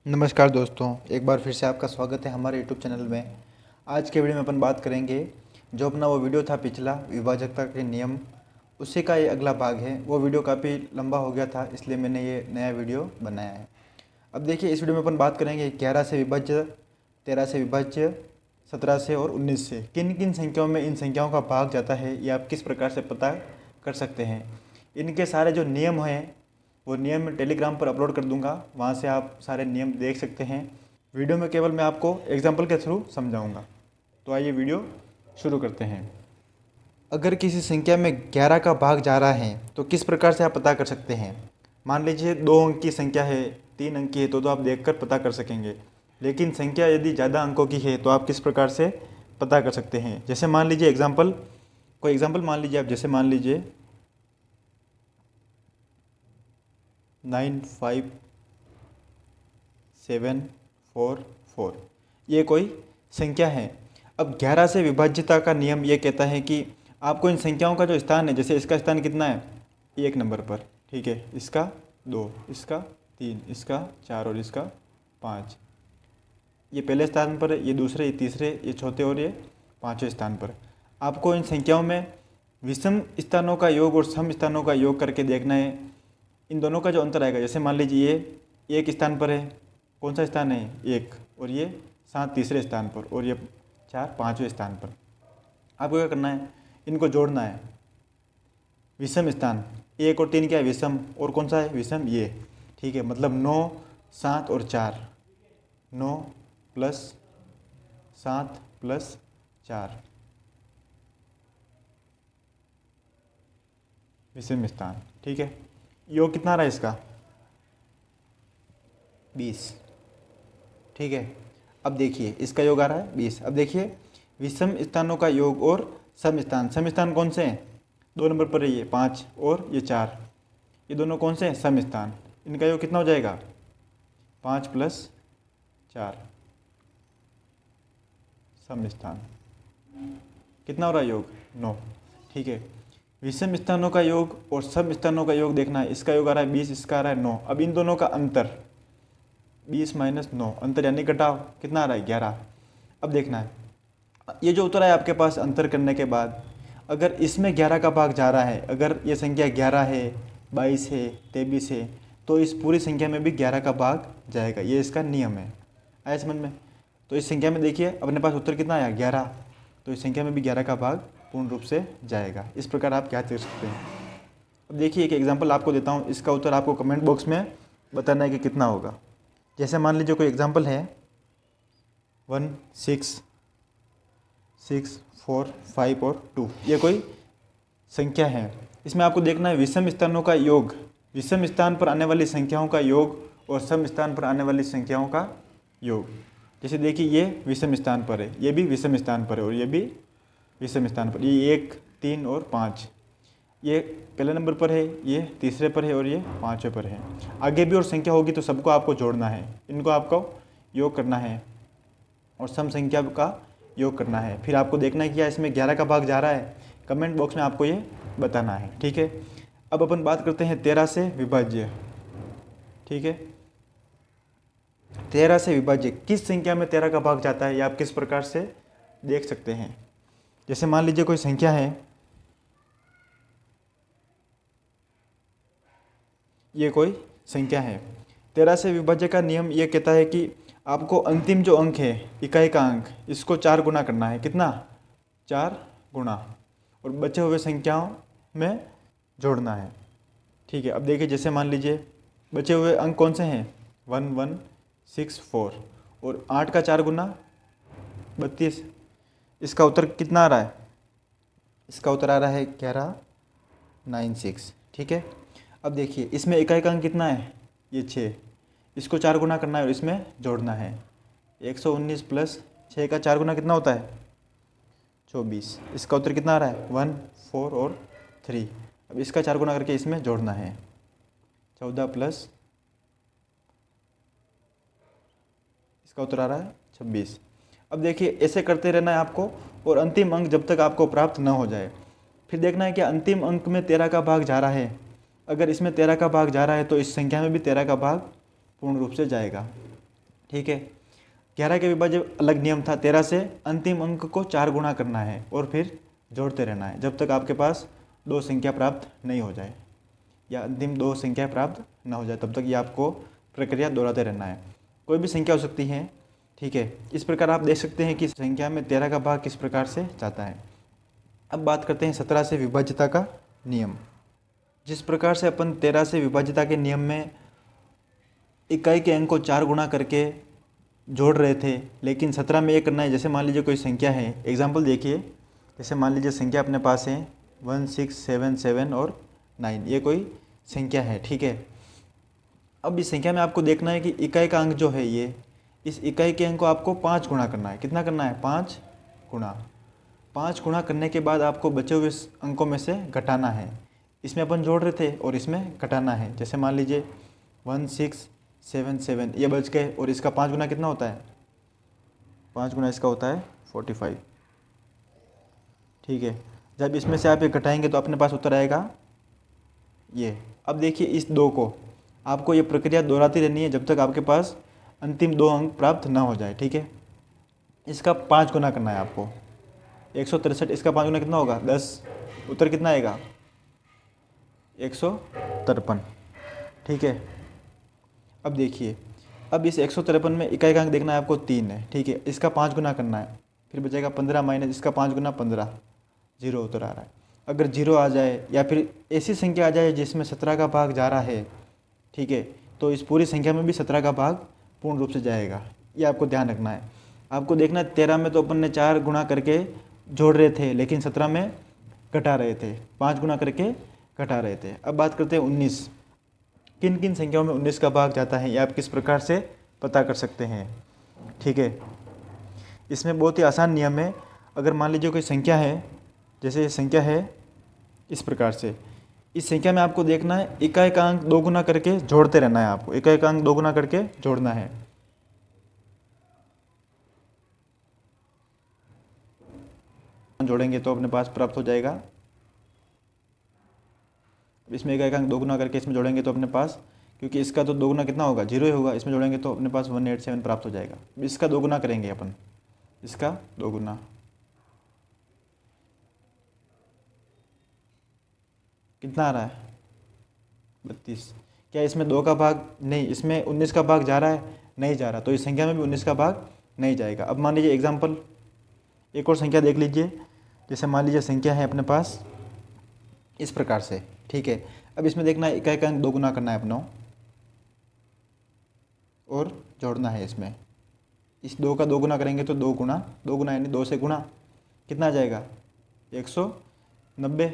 नमस्कार दोस्तों, एक बार फिर से आपका स्वागत है हमारे यूट्यूब चैनल में। आज के वीडियो में अपन बात करेंगे जो अपना वो वीडियो था पिछला विभाजकता के नियम, उसी का ये अगला भाग है। वो वीडियो काफ़ी लंबा हो गया था, इसलिए मैंने ये नया वीडियो बनाया है। अब देखिए, इस वीडियो में अपन बात करेंगे 11 से विभाज्य, 13 से विभाज्य, 17 से और 19 से किन किन संख्याओं में इन संख्याओं का भाग जाता है, ये आप किस प्रकार से पता कर सकते हैं। इनके सारे जो नियम हैं वो नियम मैं टेलीग्राम पर अपलोड कर दूंगा, वहाँ से आप सारे नियम देख सकते हैं। वीडियो में केवल मैं आपको एग्जाम्पल के थ्रू समझाऊंगा। तो आइए वीडियो शुरू करते हैं। अगर किसी संख्या में 11 का भाग जा रहा है तो किस प्रकार से आप पता कर सकते हैं। मान लीजिए 2 अंक की संख्या है, 3 अंक की है तो आप देखकर पता कर सकेंगे। लेकिन संख्या यदि ज़्यादा अंकों की है तो आप किस प्रकार से पता कर सकते हैं। जैसे मान लीजिए कोई एग्जाम्पल मान लीजिए आप, जैसे मान लीजिए 95744, ये कोई संख्या है। अब 11 से विभाज्यता का नियम ये कहता है कि आपको इन संख्याओं का जो स्थान है, जैसे इसका स्थान कितना है 1 नंबर पर, ठीक है, इसका 2, इसका 3, इसका 4 और इसका 5, ये पहले स्थान पर है, ये दूसरे, ये तीसरे, ये चौथे और ये पाँचवें स्थान पर। आपको इन संख्याओं में विषम स्थानों का योग और सम स्थानों का योग करके देखना है। इन दोनों का जो अंतर आएगा, जैसे मान लीजिए ये एक स्थान पर है, कौन सा स्थान है 1, और ये 7 तीसरे स्थान पर, और ये 4 पाँचवें स्थान पर। आपको क्या करना है, इनको जोड़ना है। विषम स्थान 1 और 3 क्या है विषम, और कौन सा है विषम ये, ठीक है। मतलब 9, 7 और 4, 9 + 7 + 4 विषम स्थान, ठीक है। योग कितना रहा है इसका 20, ठीक है। अब देखिए इसका योग आ रहा है 20। अब देखिए विषम स्थानों का योग और सम स्थान कौन से हैं, 2 नंबर पर है ये 5 और ये 4, ये दोनों कौन से हैं सम स्थान। इनका योग कितना हो जाएगा 5 + 4 सम स्थान, कितना हो रहा है योग 9, ठीक है। विषम स्थानों का योग और सम स्थानों का योग देखना है। इसका योग आ रहा है 20, इसका आ रहा है 9। अब इन दोनों का अंतर 20 - 9, अंतर यानी घटाव, कितना आ रहा है 11। अब देखना है ये जो उत्तर है आपके पास अंतर करने के बाद, अगर इसमें 11 का भाग जा रहा है, अगर ये संख्या 11 है, 22 है, 23 है, तो इस पूरी संख्या में भी 11 का भाग जाएगा। ये इसका नियम है, आया समझ में। तो इस संख्या में देखिए अपने पास उत्तर कितना आया 11, तो इस संख्या में भी 11 का भाग पूर्ण रूप से जाएगा। इस प्रकार आप क्या कर सकते हैं। अब देखिए एक एग्जांपल आपको देता हूँ, इसका उत्तर आपको कमेंट बॉक्स में बताना है कि कितना होगा। जैसे मान लीजिए कोई एग्जांपल है 1 6 6 4 5 और 2, ये कोई संख्या है। इसमें आपको देखना है विषम स्थानों का योग, विषम स्थान पर आने वाली संख्याओं का योग और सम स्थान पर आने वाली संख्याओं का योग। जैसे देखिए ये विषम स्थान पर है, ये भी विषम स्थान पर है, और ये भी विषम स्थान पर। ये 1, 3 और 5, ये पहले नंबर पर है, ये तीसरे पर है और ये पाँचवें पर है। आगे भी और संख्या होगी तो सबको आपको जोड़ना है, इनको आपको योग करना है और सम संख्या का योग करना है। फिर आपको देखना है कि क्या इसमें 11 का भाग जा रहा है, कमेंट बॉक्स में आपको ये बताना है, ठीक है। अब अपन बात करते हैं 13 से विभाज्य, ठीक है। 13 से विभाज्य किस संख्या में 13 का भाग जाता है, ये आप किस प्रकार से देख सकते हैं। जैसे मान लीजिए कोई संख्या है, ये कोई संख्या है। 13 से विभाज्य का नियम ये कहता है कि आपको अंतिम जो अंक है, इकाई का अंक, इसको 4 गुना करना है। कितना 4 गुना, और बचे हुए संख्याओं में जोड़ना है, ठीक है। अब देखिए जैसे मान लीजिए बचे हुए अंक कौन से हैं 1 1 6 4, और 8 का 4 गुना 32। इसका उत्तर कितना आ रहा है, इसका उत्तर आ रहा है 1196, ठीक है। अब देखिए इसमें इकाई का अंक कितना है ये 6, इसको 4 गुना करना है और इसमें जोड़ना है। 119 + 6 का 4 गुना कितना होता है 24। इसका उत्तर कितना आ रहा है 1 4 और 3। अब इसका 4 गुना करके इसमें जोड़ना है 14 + इसका उत्तर आ रहा है 26। अब देखिए ऐसे करते रहना है आपको, और अंतिम अंक जब तक आपको प्राप्त न हो जाए। फिर देखना है कि अंतिम अंक में 13 का भाग जा रहा है। अगर इसमें 13 का भाग जा रहा है तो इस संख्या में भी 13 का भाग पूर्ण रूप से जाएगा। ठीक है। 11 के विभाज्य अलग नियम था, 13 से अंतिम अंक को 4 गुना करना है और फिर जोड़ते रहना है जब तक आपके पास 2 संख्या प्राप्त नहीं हो जाए या अंतिम 2 संख्या प्राप्त ना हो जाए, तब तक ये आपको प्रक्रिया दोहराते रहना है। कोई भी संख्या हो सकती है, ठीक है। इस प्रकार आप देख सकते हैं कि संख्या में 13 का भाग किस प्रकार से जाता है। अब बात करते हैं 17 से विभाज्यता का नियम। जिस प्रकार से अपन 13 से विभाज्यता के नियम में इकाई के अंक को 4 गुना करके जोड़ रहे थे, लेकिन 17 में ये करना है। जैसे मान लीजिए कोई संख्या है, एग्जाम्पल देखिए, जैसे मान लीजिए संख्या अपने पास है 1 6 7 7 और 9, ये कोई संख्या है, ठीक है। अब इस संख्या में आपको देखना है कि इकाई का अंक जो है ये, इस इकाई के अंक को आपको 5 गुना करना है। कितना करना है? 5 गुना। 5 गुना करने के बाद आपको बचे हुए अंकों में से घटाना है। इसमें अपन जोड़ रहे थे और इसमें घटाना है। जैसे मान लीजिए 1 6 7 7 ये बच गए और इसका 5 गुना कितना होता है? 5 गुना इसका होता है 45, ठीक है। जब इसमें से आप ये घटाएंगे तो अपने पास उत्तर आएगा ये। अब देखिए इस 2 को आपको ये प्रक्रिया दोहराती रहनी है जब तक आपके पास अंतिम 2 अंक प्राप्त ना हो जाए, ठीक है। इसका 5 गुना करना है आपको, 163। इसका 5 गुना कितना होगा? 10। उत्तर कितना आएगा? 153, ठीक है। अब देखिए, अब इस 153 में इकाई का अंक देखना है आपको 3 है, ठीक है। इसका 5 गुना करना है, फिर बचेगा 15 माइनस इसका 5 गुना 15, 0 उत्तर आ रहा है। अगर 0 आ जाए या फिर ऐसी संख्या आ जाए जिसमें 17 का भाग जा रहा है, ठीक है, तो इस पूरी संख्या में भी 17 का भाग पूर्ण रूप से जाएगा। ये आपको ध्यान रखना है। आपको देखना है 13 में तो अपन ने 4 गुना करके जोड़ रहे थे, लेकिन 17 में घटा रहे थे, 5 गुना करके घटा रहे थे। अब बात करते हैं 19। किन किन संख्याओं में 19 का भाग जाता है, ये आप किस प्रकार से पता कर सकते हैं, ठीक है। इसमें बहुत ही आसान नियम है। अगर मान लीजिए कोई संख्या है, जैसे ये संख्या है इस प्रकार से, इस संख्या में आपको देखना है इकाई का अंक 2 गुना करके जोड़ते रहना है। आपको इकाई का अंक 2 गुना करके जोड़ना है। जोड़ेंगे तो अपने पास प्राप्त हो जाएगा। इसमें इकाई का अंक 2 गुना करके इसमें जोड़ेंगे तो अपने पास, क्योंकि इसका तो 2 गुना कितना होगा? 0 ही होगा। इसमें जोड़ेंगे तो अपने पास 187 प्राप्त हो जाएगा। इसका 2 गुना करेंगे अपन, इसका 2 गुना, कितना आ रहा है? 32। क्या इसमें 2 का भाग? नहीं। इसमें 19 का भाग जा रहा है? नहीं जा रहा, तो इस संख्या में भी 19 का भाग नहीं जाएगा। अब मान लीजिए एग्जाम्पल, एक और संख्या देख लीजिए। जैसे मान लीजिए संख्या है अपने पास इस प्रकार से, ठीक है। अब इसमें देखना है इकाई का अंक 2 गुना करना है अपनों और जोड़ना है इसमें। इस 2 का 2 गुना करेंगे तो 2 गुना यानी 2 से गुना, कितना आ जाएगा? 190,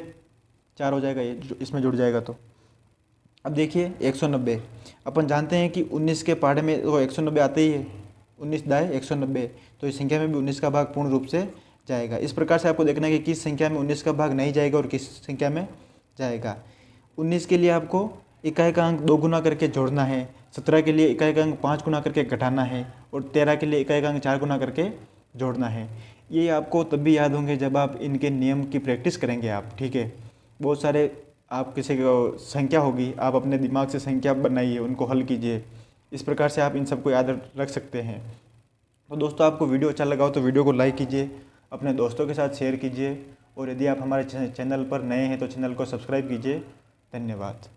4 हो जाएगा ये, इसमें जुड़ जाएगा तो। अब देखिए 190, अपन जानते हैं कि 19 के पहाड़े में तो 190 आते ही है, 19 दाए 190, तो इस संख्या में भी 19 का भाग पूर्ण रूप से जाएगा। इस प्रकार से आपको देखना है कि किस संख्या में 19 का भाग नहीं जाएगा और किस संख्या में जाएगा। 19 के लिए आपको इकाई का अंक 2 गुना करके जोड़ना है, 17 के लिए इकाई का अंक 5 गुना करके घटाना है और 13 के लिए इकाई का अंक 4 गुना करके जोड़ना है। ये आपको तब भी याद होंगे जब आप इनके नियम की प्रैक्टिस करेंगे आप, ठीक है। बहुत सारे आप किसी को संख्या होगी, आप अपने दिमाग से संख्या बनाइए, उनको हल कीजिए। इस प्रकार से आप इन सबको याद रख सकते हैं। तो दोस्तों, आपको वीडियो अच्छा लगा हो तो वीडियो को लाइक कीजिए, अपने दोस्तों के साथ शेयर कीजिए और यदि आप हमारे चैनल पर नए हैं तो चैनल को सब्सक्राइब कीजिए। धन्यवाद।